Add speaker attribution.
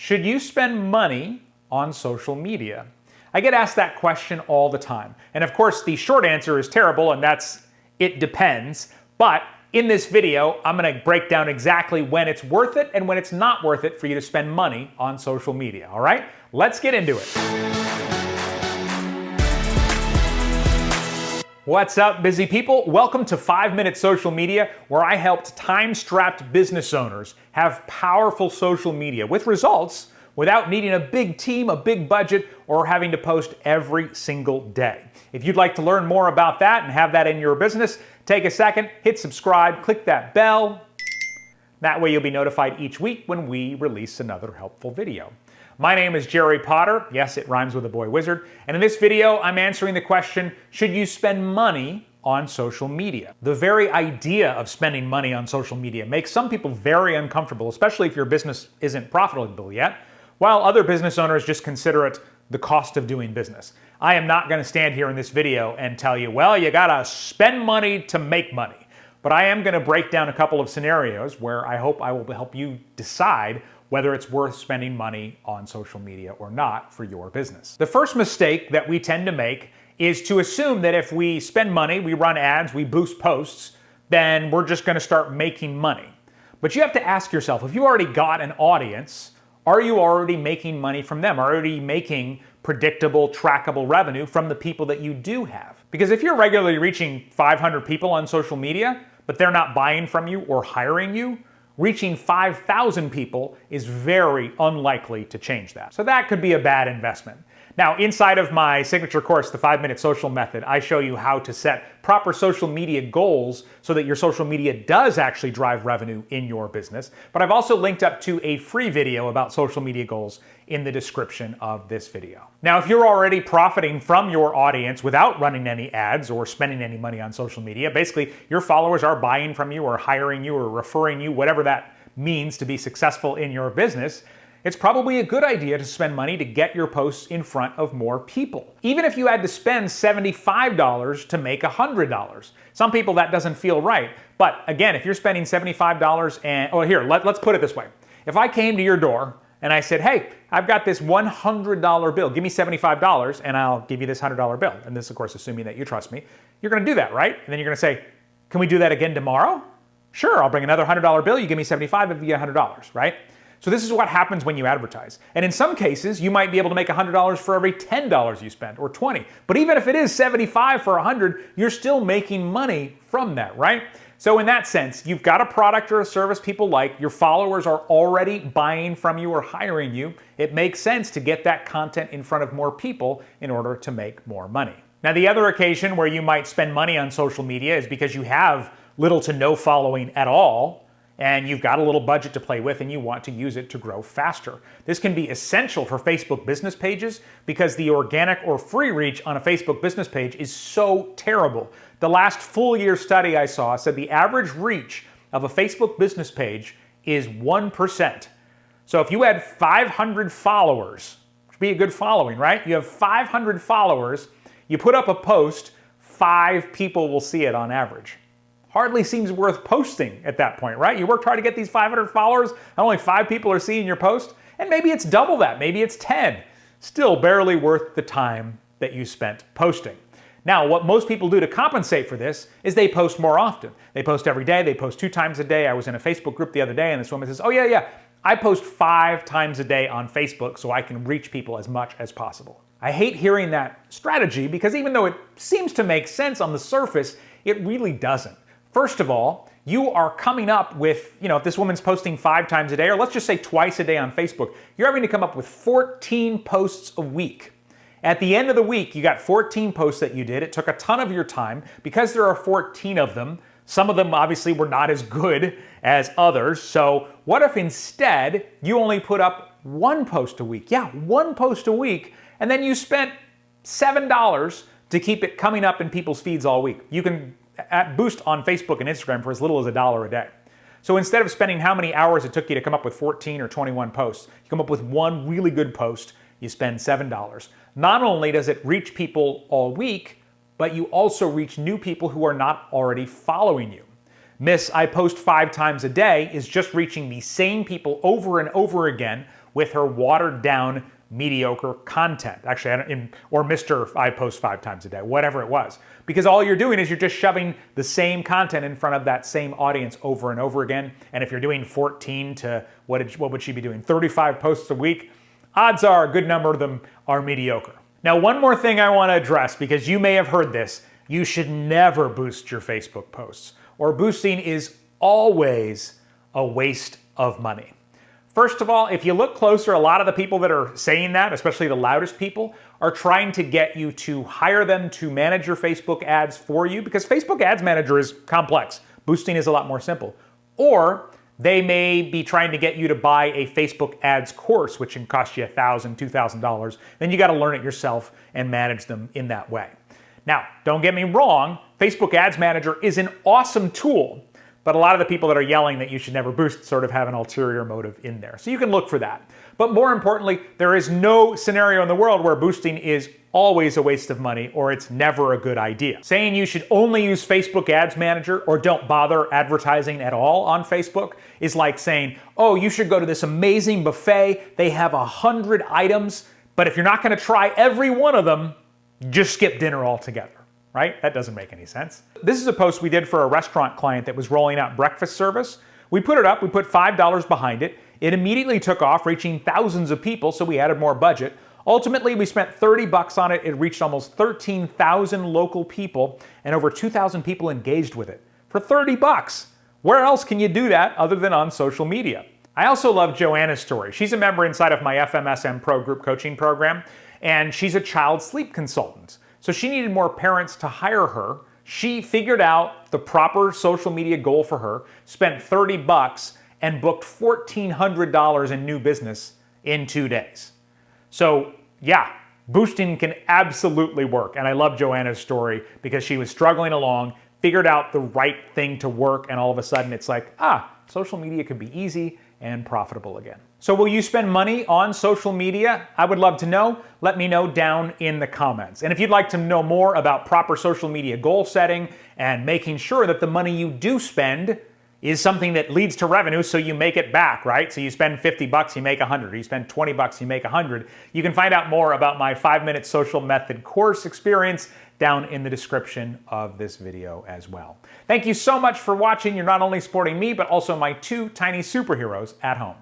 Speaker 1: Should you spend money on social media? I get asked that question all the time. And of course, the short answer is terrible, and that's it depends. But in this video, I'm going to break down exactly when it's worth it and when it's not worth it for you to spend money on social media. All right, let's get into it. What's up, busy people? Welcome to 5-Minute Social Media, where I helped time-strapped business owners have powerful social media with results without needing a big team, a big budget, or having to post every single day. If you'd like to learn more about that and have that in your business, take a second, hit subscribe, click that bell. That way you'll be notified each week when we release another helpful video. My name is Jerry Potter. Yes, it rhymes with a boy wizard. And in this video, I'm answering the question, should you spend money on social media? The very idea of spending money on social media makes some people very uncomfortable, especially if your business isn't profitable yet, while other business owners just consider it the cost of doing business. I am not going to stand here in this video and tell you, well, you gotta spend money to make money. But I am going to break down a couple of scenarios where I hope I will help you decide whether it's worth spending money on social media or not for your business. The first mistake that we tend to make is to assume that if we spend money, we run ads, we boost posts, then we're just going to start making money. But you have to ask yourself, if you already got an audience, are you already making money from them? Are you already making predictable, trackable revenue from the people that you do have? Because if you're regularly reaching 500 people on social media, but they're not buying from you or hiring you, reaching 5,000 people is very unlikely to change that. So that could be a bad investment. Now, inside of my signature course, the 5-Minute Social Method, I show you how to set proper social media goals so that your social media does actually drive revenue in your business. But I've also linked up to a free video about social media goals in the description of this video. Now, if you're already profiting from your audience without running any ads or spending any money on social media, basically your followers are buying from you or hiring you or referring you, whatever that means to be successful in your business, it's probably a good idea to spend money to get your posts in front of more people. Even if you had to spend $75 to make $100. Some people that doesn't feel right. But again, if you're spending $75 and, oh here, let's put it this way. If I came to your door and I said, hey, I've got this $100 bill, give me $75 and I'll give you this $100 bill. And this, of course, assuming that you trust me. You're gonna do that, right? And then you're gonna say, can we do that again tomorrow? Sure, I'll bring another $100 bill, you give me $75, I'll give you $100, right? So this is what happens when you advertise. And in some cases, you might be able to make $100 for every $10 you spend, or 20. But even if it is 75 for 100, you're still making money from that, right? So in that sense, you've got a product or a service people like, your followers are already buying from you or hiring you. It makes sense to get that content in front of more people in order to make more money. Now, the other occasion where you might spend money on social media is because you have little to no following at all, and you've got a little budget to play with and you want to use it to grow faster. This can be essential for Facebook business pages because the organic or free reach on a Facebook business page is so terrible. The last full year study I saw said the average reach of a Facebook business page is 1%. So if you had 500 followers, which would be a good following, right? You have 500 followers, you put up a post, 5 people will see it on average. Hardly seems worth posting at that point, right? You worked hard to get these 500 followers, and only 5 people are seeing your post, and maybe it's double that, maybe it's 10. Still barely worth the time that you spent posting. Now, what most people do to compensate for this is they post more often. They post every day, they post 2 times a day. I was in a Facebook group the other day, and this woman says, oh yeah, I post 5 times a day on Facebook so I can reach people as much as possible. I hate hearing that strategy because even though it seems to make sense on the surface, it really doesn't. First of all, you are coming up with, if this woman's posting 5 times a day, or let's just say twice a day on Facebook, you're having to come up with 14 posts a week. At the end of the week, you got 14 posts that you did. It took a ton of your time. Because there are 14 of them, some of them obviously were not as good as others. So what if instead you only put up 1 post a week? Yeah, 1 post a week, and then you spent $7 to keep it coming up in people's feeds all week. You can boost on Facebook and Instagram for as little as $1 a day. So instead of spending how many hours it took you to come up with 14 or 21 posts, you come up with 1 really good post, you spend $7. Not only does it reach people all week, but you also reach new people who are not already following you. Miss I post 5 times a day is just reaching the same people over and over again with her watered down, mediocre content. Actually, or Mr. I post 5 times a day, whatever it was. Because all you're doing is you're just shoving the same content in front of that same audience over and over again. And if you're doing 14 to, what would she be doing, 35 posts a week, odds are a good number of them are mediocre. Now, one more thing I want to address, because you may have heard this, you should never boost your Facebook posts, or boosting is always a waste of money. First of all, if you look closer, a lot of the people that are saying that, especially the loudest people, are trying to get you to hire them to manage your Facebook ads for you, because Facebook Ads Manager is complex. Boosting is a lot more simple. Or they may be trying to get you to buy a Facebook ads course, which can cost you $1,000, $2,000. Then you got to learn it yourself and manage them in that way. Now, don't get me wrong, Facebook Ads Manager is an awesome tool, but a lot of the people that are yelling that you should never boost sort of have an ulterior motive in there. So you can look for that. But more importantly, there is no scenario in the world where boosting is always a waste of money or it's never a good idea. Saying you should only use Facebook Ads Manager or don't bother advertising at all on Facebook is like saying, oh, you should go to this amazing buffet. They have 100 items, but if you're not going to try every one of them, just skip dinner altogether. Right? That doesn't make any sense. This is a post we did for a restaurant client that was rolling out breakfast service. We put it up, we put $5 behind it. It immediately took off, reaching thousands of people, so we added more budget. Ultimately, we spent $30 on it. It reached almost 13,000 local people, and over 2,000 people engaged with it. For $30, where else can you do that other than on social media? I also love Joanna's story. She's a member inside of my FMSM Pro Group coaching program, and she's a child sleep consultant. So she needed more parents to hire her. She figured out the proper social media goal for her, spent $30, and booked $1,400 in new business in 2 days. So yeah, boosting can absolutely work. And I love Joanna's story because she was struggling along, figured out the right thing to work, and all of a sudden it's like, social media could be easy and profitable again. So will you spend money on social media? I would love to know. Let me know down in the comments. And if you'd like to know more about proper social media goal setting and making sure that the money you do spend is something that leads to revenue so you make it back, right? So you spend $50, you make 100. You spend $20, you make 100. You can find out more about my 5-minute social method course experience down in the description of this video as well. Thank you so much for watching. You're not only supporting me, but also my 2 tiny superheroes at home.